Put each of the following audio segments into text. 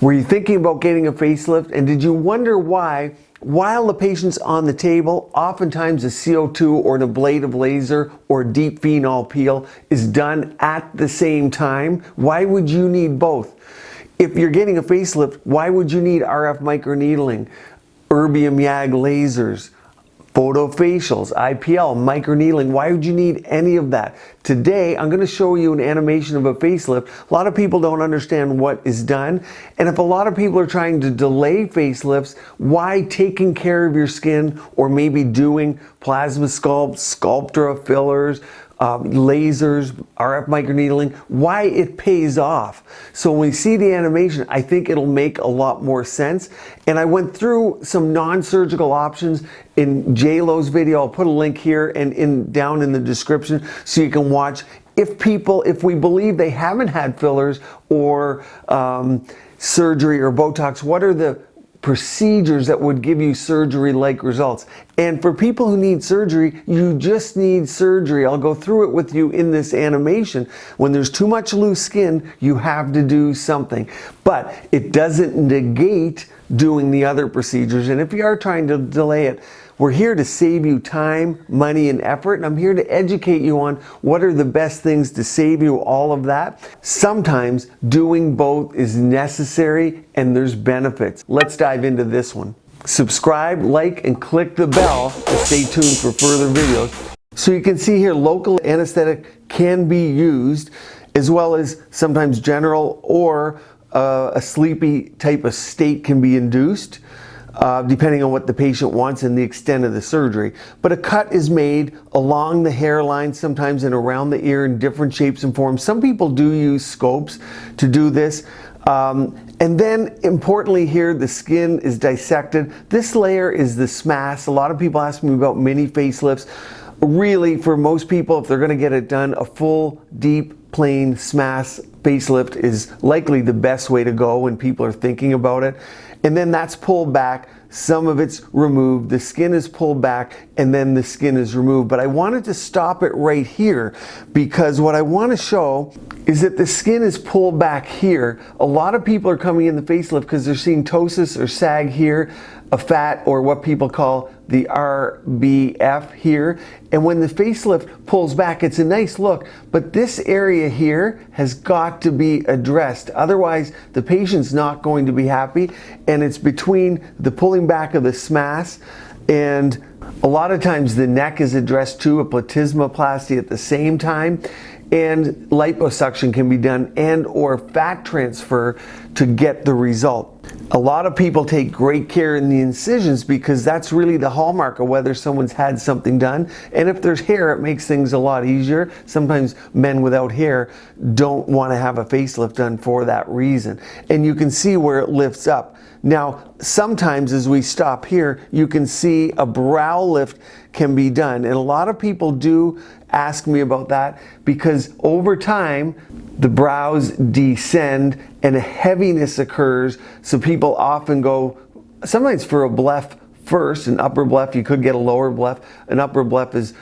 Were you thinking about getting a facelift, and did you wonder why, while the patient's on the table, oftentimes a CO2 or an ablative laser or deep phenol peel is done at the same time? Why would you need both? If you're getting a facelift, why would you need RF microneedling, erbium YAG lasers, photofacials, IPL, microneedling? Why would you need any of that? Today, I'm going to show you an animation of a facelift. A lot of people don't understand what is done. And if a lot of people are trying to delay facelifts, why taking care of your skin or maybe doing plasma sculpt, sculptra, fillers, lasers, RF microneedling, why it pays off. So when we see the animation, I think it'll make a lot more sense. And I went through some non-surgical options in J-Lo's video. I'll put a link here and down in the description so you can watch. If we believe they haven't had fillers or surgery or Botox, what are the procedures that would give you surgery-like results? And for people who need surgery, you just need surgery. I'll go through it with you in this animation. When there's too much loose skin, you have to do something. But it doesn't negate doing the other procedures. And if you are trying to delay it, we're here to save you time, money, and effort, and I'm here to educate you on what are the best things to save you all of that. Sometimes doing both is necessary and there's benefits. Let's dive into this one. Subscribe, like, and click the bell to stay tuned for further videos. So you can see here, local anesthetic can be used, as well as sometimes general or a sleepy type of state can be induced. Depending on what the patient wants and the extent of the surgery. But a cut is made along the hairline, sometimes and around the ear in different shapes and forms. Some people do use scopes to do this. And then importantly here, the skin is dissected. This layer is the SMAS. A lot of people ask me about mini facelifts. Really, for most people, if they're going to get it done, a full, deep, plain SMAS facelift is likely the best way to go when people are thinking about it. And then that's pulled back, some of it's removed, the skin is pulled back, and then the skin is removed. But I wanted to stop it right here because what I want to show is that the skin is pulled back here. A lot of people are coming in the facelift because they're seeing ptosis or sag here, a fat, or what people call the RBF here. And when the facelift pulls back, it's a nice look, but this area here has got to be addressed. Otherwise, the patient's not going to be happy. And it's between the pulling back of the SMAS, and a lot of times the neck is addressed too, a platysmoplasty at the same time. And liposuction can be done and or fat transfer to get the result. A lot of people take great care in the incisions because that's really the hallmark of whether someone's had something done. And if there's hair, it makes things a lot easier. Sometimes men without hair don't want to have a facelift done for that reason. And you can see where it lifts up. Now, sometimes as we stop here, you can see a brow lift can be done. And a lot of people do ask me about that because over time, the brows descend and a heaviness occurs. So people often go, sometimes for a bleph first, an upper bleph, you could get a lower bleph. An upper bleph is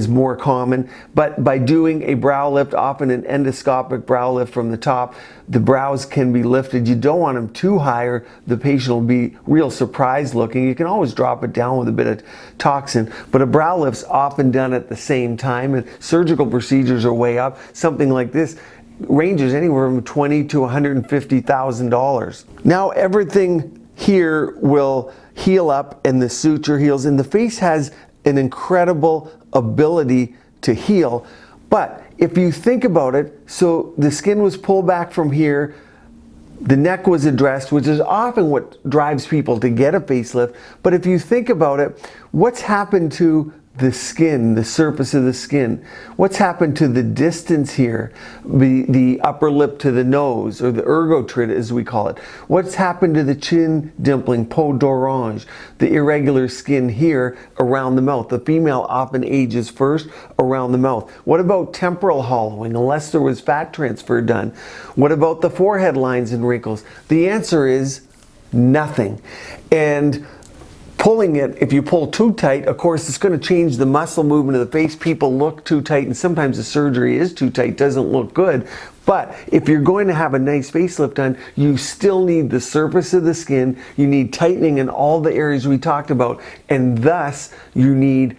more common, but by doing a brow lift, often an endoscopic brow lift from the top, the brows can be lifted. You don't want them too high or the patient will be real surprised looking. You can always drop it down with a bit of toxin, but a brow lift's often done at the same time, and surgical procedures are way up. Something like this ranges anywhere from $20,000 to $150,000. Now everything here will heal up and the suture heals, and the face has an incredible ability to heal. But if you think about it, so the skin was pulled back from here, the neck was addressed, which is often what drives people to get a facelift. But if you think about it, what's happened to the skin, the surface of the skin? What's happened to the distance here, the upper lip to the nose, or the ergotrid as we call it? What's happened to the chin dimpling, peau d'orange, the irregular skin here around the mouth? The female often ages first around the mouth. What about temporal hollowing, unless there was fat transfer done? What about the forehead lines and wrinkles? The answer is nothing. And pulling it, if you pull too tight, of course, it's going to change the muscle movement of the face. People look too tight, and sometimes the surgery is too tight, doesn't look good. But if you're going to have a nice facelift done, you still need the surface of the skin, you need tightening in all the areas we talked about, and thus you need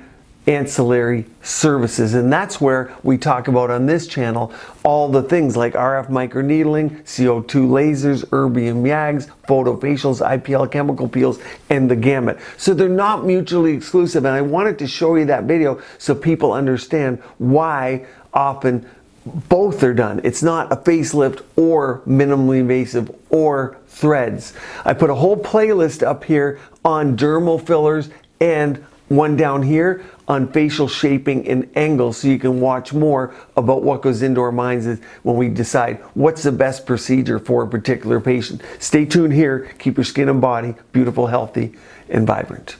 ancillary services. And that's where we talk about on this channel all the things like RF microneedling, CO2 lasers, erbium yags, photofacials, IPL chemical peels, and the gamut. So they're not mutually exclusive, and I wanted to show you that video so people understand why often both are done. It's not a facelift or minimally invasive or threads. I put a whole playlist up here on dermal fillers and one down here on facial shaping and angles, so you can watch more about what goes into our minds when we decide what's the best procedure for a particular patient. Stay tuned here. Keep your skin and body beautiful, healthy, and vibrant.